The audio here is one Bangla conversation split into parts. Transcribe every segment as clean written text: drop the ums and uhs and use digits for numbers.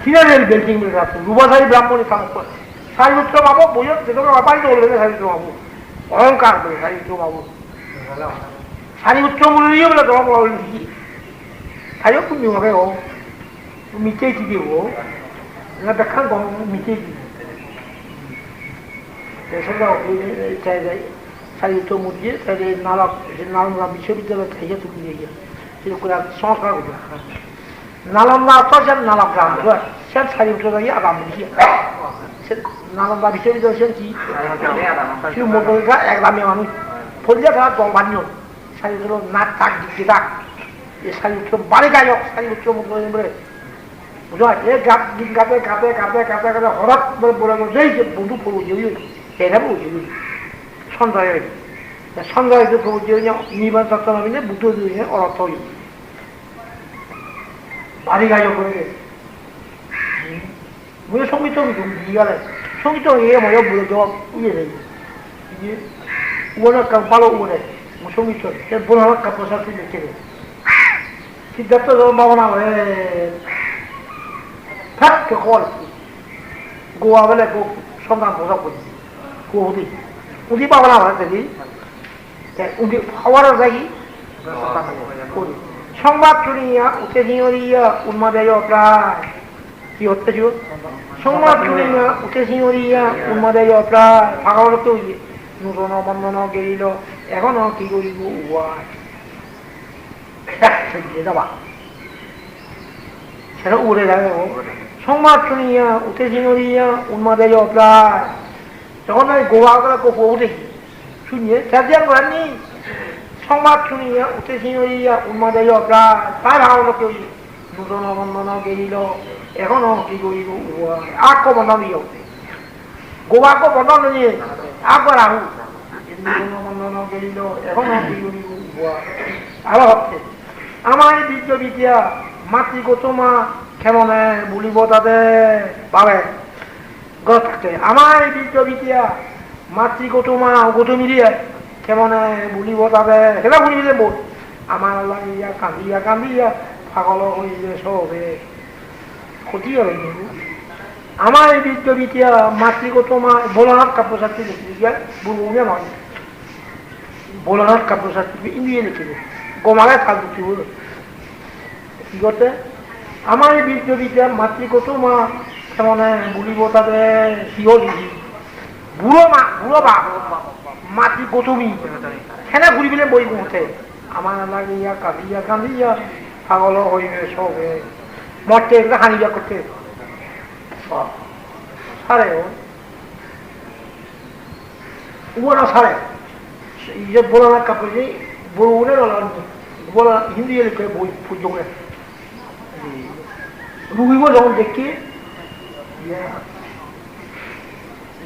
সিনারের বিল্ডিং মিলে রাখতো রূপাধারী ব্রাহ্মণী থামক সারিপুত্র বাবু বইয়ের যেটাকে বাড়িতে বলবে সারিপুত্র বাবু অহংকার করে সারিপুত্র বাবু সারিপুত্র বলে বলে তোমার বল কি তাইও পুণ্য হবে ও মিটেই দিদি ও ব্যাখ্যা কম মিটেই দিদি সারিপুত্র মুদিয়ে নালন্দা বিশ্ববিদ্যালয় থেকে তুলে নিয়ে গিয়ে সংস্কার করবে নালন্দা তো সেন নালগ্রাম সেন সারিপুত্র দাঁড়িয়ে আগাম দিয়ে নালন্দা বিশ্ববিদ্যালয় সেন কি মোটরটা একদমই মানুষ ফলিয়া থাকা জল বানিয়ে সারিপুত্র নাক তাক দিকে তাক এই সারিপুত্র বাড়ি গায়ক সারিপুত্র মুখ বলে বুঝা এ গীত গাতে কাঁদে কাঁদে কাঁদে কাঁদে হঠাৎ বলে যেই যে বন্ধু পড়ু যে এটা বলছি সন্ধ্যা সন্ধ্যা প্রভু যে নির্বাণ তত্ত্ব নামিনে বুদ্ধ অর্থ বাড়ি গায়ক করে বুঝে সঙ্গীত দিয়ে গেলে সঙ্গীত এ মজা বলে দেওয়া উড়ে দেয় উড়ে ভালো উড়ে সঙ্গীত বোন প্রসাদ লিখে দেয় সিদ্ধার্থ ভাবনা হয়ে থাকতে কল গোয়া বেলে সন্ধান প্রসাদ করছি উদি উদি ভাবনা হয় দেখি উদি হওয়ার দেখি সংবাদ শুনিয়া উত্তেজিয়া উন্মাদেয় প্রায় কি হচ্ছে সংবাদ শুনিয়া উত্তেজিয়া উন্মাদেয় প্রায় ভাগবত নূতন বন্ধন গেরিল এখনো কি করিব যাবা সেটা উড়ে যাবে সংবাদ শুনিয়া উত্তেজিয়া উন্মাদেয় প্রায় যখন আমি গোয়া করে পৌঁছে দেখি শুনিয়ে চারজন করেননি সংবাদ শুনিয়া উত্তেজিয়া উন্মাদেয় প্রায় তাই ভাগবত কেউ নূতন বন্ধন গেরিল এখনো কি করিব আগ বন্ধন দিও গোয়াকে বন্ধন নিয়ে আগবার আহু নূতন বন্ধন গেরিল এখনো কি করিব আরো হচ্ছে আমার বীর্য বিদ্যা মাতৃগত মা কেমনে বলিব তাদের পাবে থাকে আমার বীর্য বিদ্যা মাতৃগত মা গৌতমী দিয়ে কেমনে বলিব তাদের সেটা বলি যে বল আমার লাগিয়া কান্দিয়া কান্দিয়া পাগল হইলে সবে ক্ষতি হবে আমার বীর্য বিদ্যা মাতৃগত মা ভোলানাথ কাব্যশাস্ত্রী লিখে দিয়ে বলবো নয় ভোলানাথ কাব্যশাস্ত্রী ইন্ডিয়ে লিখে দেয় গোমাগায় থাকতে বল কি করতে আমার বীর্য বিদ্যা মাতৃগত মা কেমনে বলিব তাদের সিও লিখি বুড়ো বা মাতৃ গৌতমী সেনে ঘুরি পেলে বই মুহূর্তে আমার লাগিয়া কাঁদিয়া কাঁদিয়া পাগল হইবে সবে মরতে এগুলো হানিয়া করতে সারে ও না সারে যে বলো না কাপড় যে বলবো বলা হিন্দি লিখে বই পুজো করে রুগিব যখন দেখি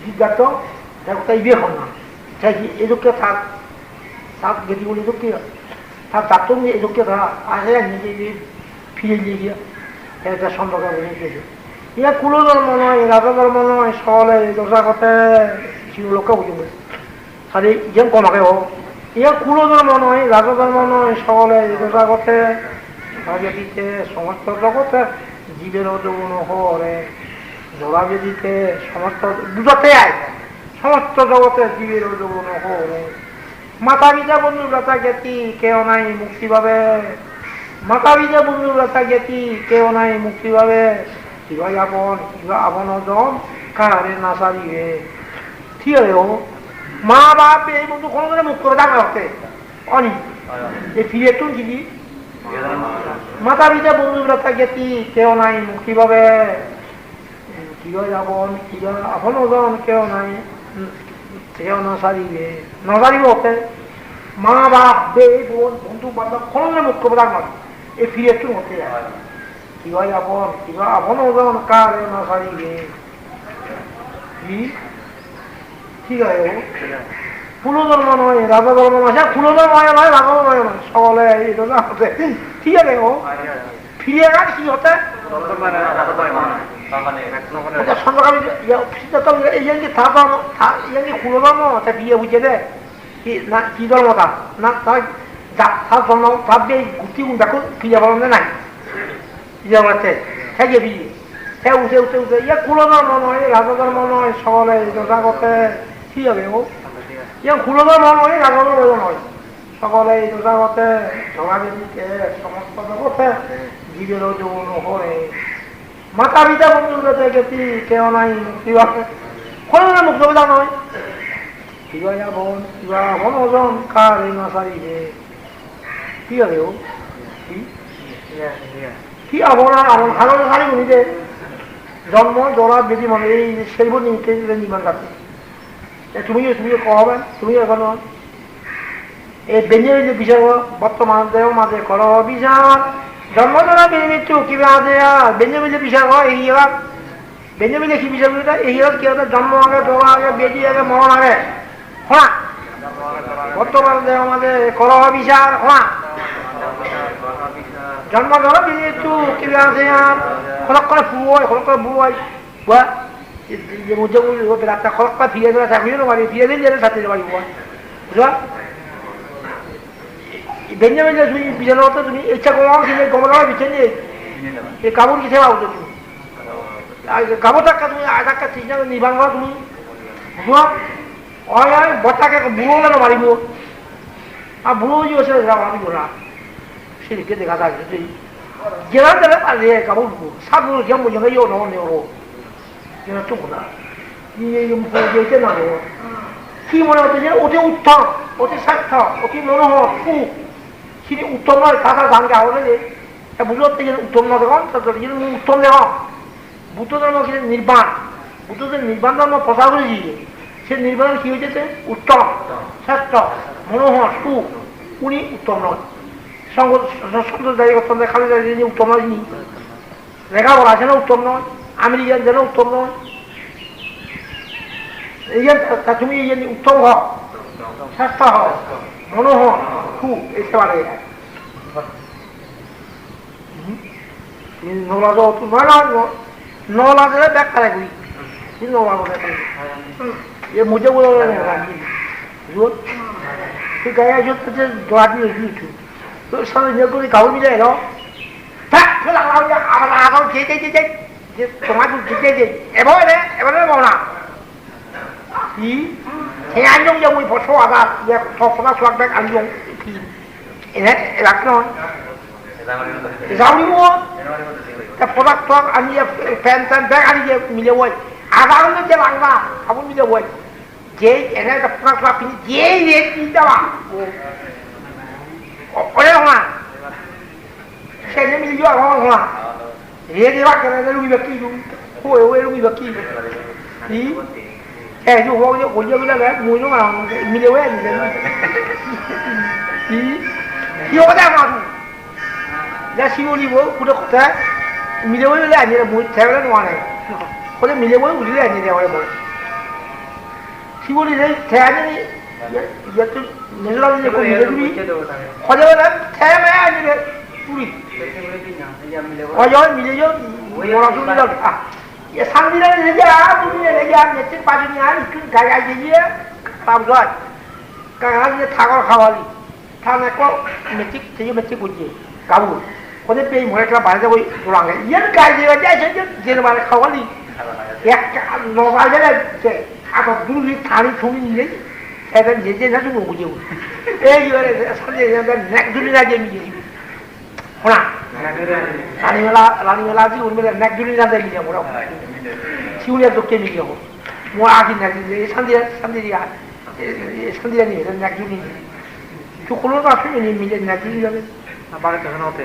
জিজ্ঞাসা দেখো তাই বিয়ে হন না চাই এযোগ্য থাক থাক গেছি বলে এযোগ্য থাক ডাক্তার এযোগ্য থাক আসে নিজে ফিরে নিয়ে গিয়া এটা সম্পর্ক গেছে ইয়া কুলো ধর্ম নয় রাজা ধর্ম নয় সলে দোষা করতে লোককে বুঝবে খালি যেন কমাকে হোক ইয়া কুলো ধর্ম নয় রাজা ধর্ম নয় সলে দোষা করতে ভাগে দিতে সমস্ত জগতে জীবের যৌন হরে জোড়া দিতে সমস্ত দুটাতে আয় সমস্ত জগতে জীবের যৌন হরে মাতা পিতা বন্ধু লতা জ্ঞাতি কেউ নাই মুক্তি পাবে মাতা পিতা বন্ধু লতা জ্ঞাতি কেউ নাই মুক্তি পাবে কিবা আপন কিবা আপন জন কারে না সারিবে ঠিক আছে ও মা বাপ এই বন্ধু কোনো করে মুখ করে ডাকা হচ্ছে অনি এই ফিরে একটু কি মাতা পিতা বন্ধু লতা জ্ঞাতি কেউ নাই মুক্তি পাবে কিবা আপন কিবা আপন জন কেউ নাই কেউ না সারিবে না সারিব ওকে মা বাপ বে বোন বন্ধু বান্ধব কোনো মুখ করে ডাক নয় এই ফিরে একটু হতে কিবা আপন ওজন কারে না সারিবে ঠিক আছে কুলো ধর্ম নয় রাজা ধর্ম নয় কুলো ধর্ম নয় রাজা ধর্ম নয় সকলে ঠিক আছে ও ফিরে গেল কি হতে কুলো ধর্ম বিয়ে বুঝে দে কি না কি ধর্ম তা না তার ধর্ম তার দিয়ে গুটি দেখো ফিরে বলতে নাই বিয়ে বলতে থেকে বিয়ে হে উঠে উঠে উঠে ইয়ে কুলো ধর্ম নয় রাজা ধর্ম নয় সকলে জগতে কি হবে ও ইয়ে কুলো ধর্ম নয় রাজা ধর্ম নয় সকলে জগতে ঝগড়াঝাটিতে সমস্ত জগতে জীবেরও যৌন হয় মাতা পিতা বন্ধুরা গেছি কেউ নাই মুক্তি পাবে কোনো মুক্ত পিতা নয় কিবা বন কিবা বনজন কার এই মাসারিবে কি হবে ও কি আপনার আমার ভালো সারি উনিতে জন্ম জড়া বেদি মানে এই সেলব নিতে নির্মাণ করতে তুমিও কহবেন তুমিও এখন এই বেঞ্জের যে বিষয় বর্তমান দেহ মাঝে কর বিচার জন্ম জড়া বেদি মৃত্যু কিবা আছে আর বেঞ্জে মিলে বিষয় হয় এই বেঞ্জে মিলে কি বিষয় এই কি হচ্ছে জন্ম আগে জড়া আগে বেদি আগে মরণ আগে হ্যাঁ বর্তমান দেহ মাঝে কর বিচার হ্যাঁ জন্ম ধরো মৃত্যু কিবা আছে আর খলক করে ফুয়াই খলক করে বুয়াই বুয়া যে মধ্যে রাস্তা খলক করে ফিরে দেওয়া চাকরি বাড়ি ফিরে দিন যেতে ছাত্রীর বাড়ি বুয়া বুঝবা বেঞ্জে বেঞ্জে তুমি বিছানো হতো তুমি ইচ্ছা করো কিন্তু গমনার বিছানে এই কাপড় কিসে পাবো তুমি কাপড় টাকা তুমি আধাক্কা চিন্তা নির্বাণ করো তুমি বুঝবা হয় বটাকে বুড়ো কেন মারিব আর বুড়ো যে হচ্ছে মারিব না সেদিকে দেখা থাকে যেটা দেবে পারে কাপড় সাপগুলো যেমন বোঝা ইয়ে নয় নেও যেটা চুপ না যেতে না নেব কি মনে হচ্ছে যে অতি উত্তম অতি স্বার্থ অতি মনোহর সুখ সেটি উত্তম নয় কাঁচা ধানকে আহলে যে বুঝতে পারতে যে উত্তম না দেখুন উত্তম দেখো বুদ্ধ ধর্ম কিন্তু নির্বাণ বুদ্ধদের নির্বাণ ধর্ম প্রচার করে দিয়েছে সে নির্বাণ কি হয়েছে উত্তম শ্রেষ্ঠ মনোহর সুখ উনি উত্তম নয় সন্তোষদায়ী উত্তম নয় খালি দাঁড়িয়ে উত্তম নয় যিনি লেখাপড়া যেন উত্তম নয় আমেরিকান যেন উত্তম নয় এই তুমি এই উত্তম হও শ্রেষ্ঠ হও মনোহর খুব একেবারে নলাজ নলাজে ব্যাখ্যা রাখবি নলাজ এ মুঝে বলে তুই গায়ে আসছে জোয়া দিয়ে দিয়েছু তোর সঙ্গে নিয়োগ করে কাউ মিলে এলো আমার আগাও যেতে যেতে যে তোমাকে যেতে যে এবারে এবারে না কি thế anh dung dung một số à ya thọc nó xoạc bẹt anh dung thì thế lạc nó sao đi mua cái product xoạc anh ya fan bẹt anh ya milih way à sao nó chơi bằng mà không milih way dễ cái này cái product xoạc pin dễ dễ đi đâu à ở đây không à xe nó milih vô không à dễ đi bắt cái này nó lui bẹt kia luôn hôi hôi lui bẹt kia đi 저 올려보려면 뭐는 밀려야 되는데 이거다 가지고 내가 시골이고 그렇다 밀려보려 아니라 뭐 대화를 하네 근데 밀려보려 우리가 아니라 원래 뭐 시골이 대안이 이것도 내려가는 거 밀려주기 허저는 대안이 아니라 우리 허저 밀려줘 뭐라 소리가 상디라는 얘기야, 우리는 얘기야, 며칠 빠지냐, 이큰 가야 되지, 밤새, 가가지고 타고 가와리, 타내고 며칠, 되게 며칠 보지, 가부, 근데 빼이 뭐랄까 말하자고 돌아가게, 얘는 가야지가 짜셔져, 얘는 말에 가와리, 약간 노발잖아, 아까 누르기 다리 종이인데, 애들 예전 사준 거 보지, 애기가 상디한테 넥둘이나 재미지, 호나. রানিমেলা আছে ওর মেলে নেক দুলি না দেয় মিলে মোরা শিউলিয়া দোকে মিলে হো মো আগে নেক এই শান্তিরা নিয়ে নেক দুলি তো কোনো না আছে মিলে নেক দুলি যাবে আবার কেন হতে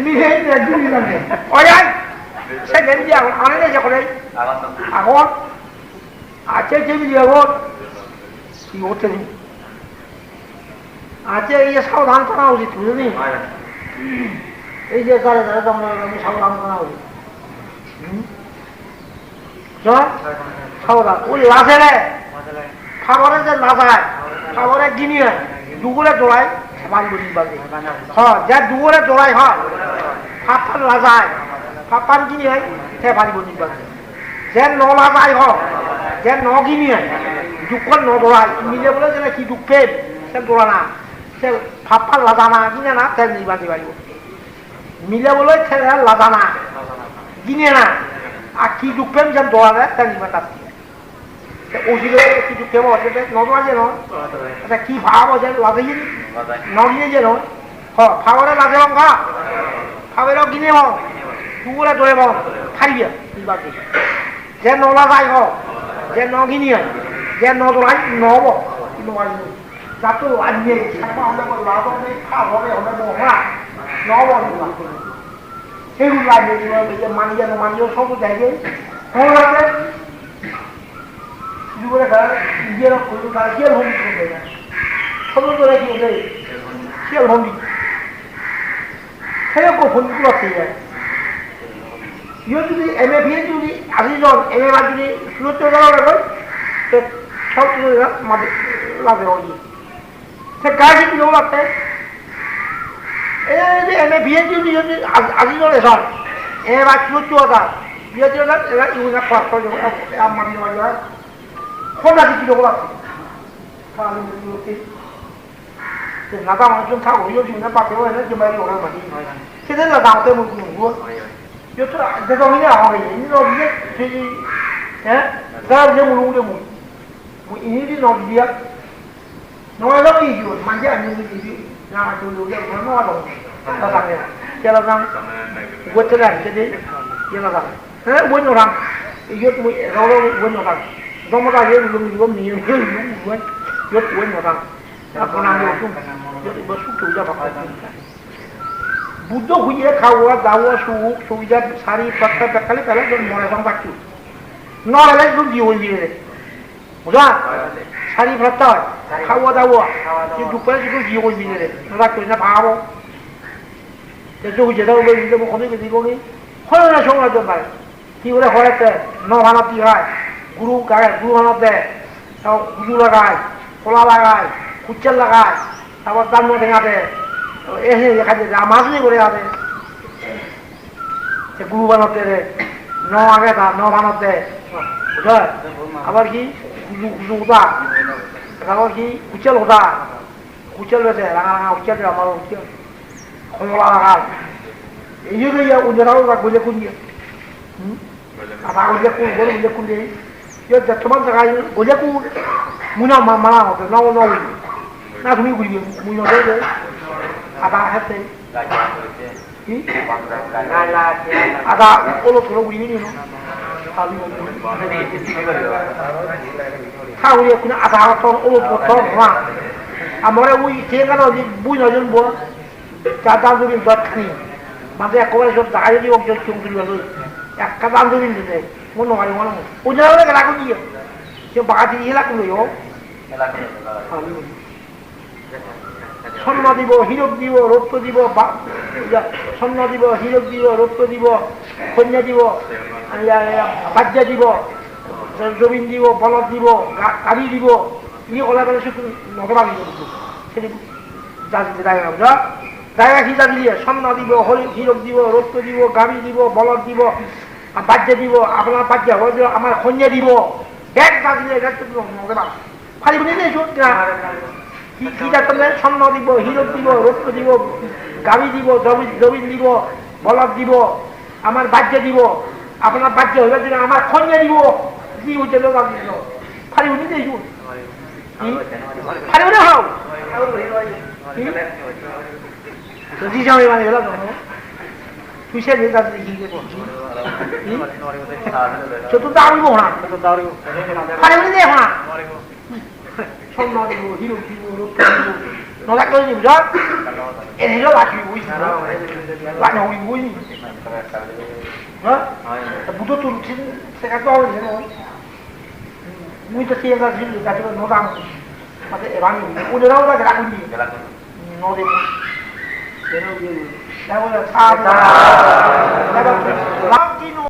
মিলে নেক দুলি যাবে ওই সে নেন দিয়া অনেক যে করে এখন আছে যে মিলে হো কি হতে আচ্ছা এই যে সাবধান করা উচিত বুঝলি এই যে করে সাবধান করা উচিত সাবধান ওই লাশে খাবারের যে লাশায় খাবারের গিনিয়ে দুগুলে দৌড়ায় বাড়ি বলি বাড়ি হ্যাঁ যে দুগুলে দৌড়ায় হয় ফাপার লাশায় ফাপার গিনিয়ে সে বাড়ি বলি বাড়ি যে ন লাশায় হয় যে ন গিনিয়ে দুঃখর ন দৌড়ায় মিলে বলে যে কি দুঃখে সে দৌড়া না সে ফাপ্পার লাগানা কিনে না তেল নির্বাচি পারিব Mila boleh saya ladana, gini na, aki dukem jam doa dah, tadi mata dia. Uji le aki dukem aja deh, nol aja no, ada ki bhav aja lagi, nol aja no, ha, bhav ada lagi bang ka, bhav ada gini bang, dua dua bang, hari dia, tiba tiba. Jangan nol lagi bang, jangan nol gini ya, jangan nol lagi nol bang, ini lagi. Satu lagi, sama orang lagi ni, bhav ada orang bohong. Nó như vậy, thế không làm gì mà bây giờ mang vô không có chạy đi, không làm đấy, dù là cái gì nó cũng là chết không được đấy, không có cái gì đấy, chết không đi, thế nó có phần của nó đấy, giờ thì em biết thì anh rồi em bắt thì lúc trước đó là rồi, thế sau đó mà làm gì, thế cái gì cũng làm đấy. Em biết chứ đi anh nói là sao? Em bắt chút chua ra, bây giờ là yêu nó phát rồi em mang đi vào không là cái gì đâu phải là nhiều cái thì người ta mà chúng ta cũng yêu chúng nó bắt đầu nó chỉ mấy điều này mà đi thế nên là đào thêm một nguồn luôn yêu cho cái đó như nào vậy nó biết thì nhé ra như một lúc được một ý đi nó biết nói rất nhiều chuyện mà chứ anh như gì nhà chủ yếu là nó nói rồi là rằng này cho là rằng quên cái này cái đấy cho là rằng thế quên rồi rằng yêu tôi rồi quên rồi rằng do mà ta yêu dùng nhiều quên rồi rằng aku nak yêu chung jadi besok tu je pakai Buddha huye khawa dawa su je sari pakai kali kali dan mulai sang bacu nol lagi tu jiwa jiwa Udah, sari berata, khawa dawa, itu pun itu jiwa jiwa deh, nak tu nak bawa, jadi hujan dawa itu mau kau ni kita kau ni, kau nak cakap apa tu? Tiada kau tu, no mana tiada, guru mana tu, tahu guru lagai, pola lagai, kucing lagai, tahu tamu tengah tu, ni kan jadi amas ni kau ada, guru mana tu, no agak dah, no mana tu, udah, apa lagi? Guru dah, kalau ki kucing dah, kucing tu lah, kucing tu apa kucing, kalau lah, ini tu ya ujar orang tak boleh kunci, apa boleh kunci, ya cuma sekarang boleh kunci, muna mana tu, no, nak tu ni kunci, muna tu, apa hati, ada kalau tu kunci ni, no. Tahu dia punya ada orang potong lah. Amore wui tiga orang bui najon buat, kadang tu ni buat ni. Macam aku orang sudah ada di waktu cung tu lalu. Ya kadang tu ni tu, mana orang. Ujar orang kena kunci. Siapa kati hilang tu yo. Sonna দিব হিরক দিব রৌপ্য দিব সন্ন দিব হিরক দিব রৌপ্য দিব কন্যা দিব বাজ্যা দিব জমিন দিব বলদ দিব গাড়ি দিব ই কলা বলে শুধু নগরা দিব সেটি জায়গা কি জানি দিয়ে সন্ন দিব হিরক দিব রৌপ্য দিব গাড়ি দিব বলদ দিব বাজ্যা দিব আপনার বাজ্যা হয়ে আমার কন্যা দিব ব্যাগ বাজিয়ে নগরা ফালি বলে নেই kita temen সন্ন দিব হিরক দিব রৌপ্য দিব গাড়ি দিব জমিন দিব বলদ দিব আমার বাজ্য দিব আপনার বাজ্য হইবার জন্য আমার কন্যা দিব কি হচ্ছে লোক আপনি ফারি উনি দেই ফারি উনি হও তো জি যাও মানে হলো তুই সে নিয়ে যাচ্ছিস কি দেবো চতুর্থ আড়িব না ফারি উনি দেখ না সন্ন দিব হিরক দিব রৌপ্য দিব nó lắc lên nhiều đó em thấy nó lạ nhiều quý lạ nhiều quý đó bút tôi xin sẽ cắt to như thế thôi nguyên cho tiền ra xin được cả cho nó rằng mà sẽ bán nhiều uống được đâu ra cái đặc gì nó thì thế nó gì đây bây giờ xa ra đây là lắm chi nó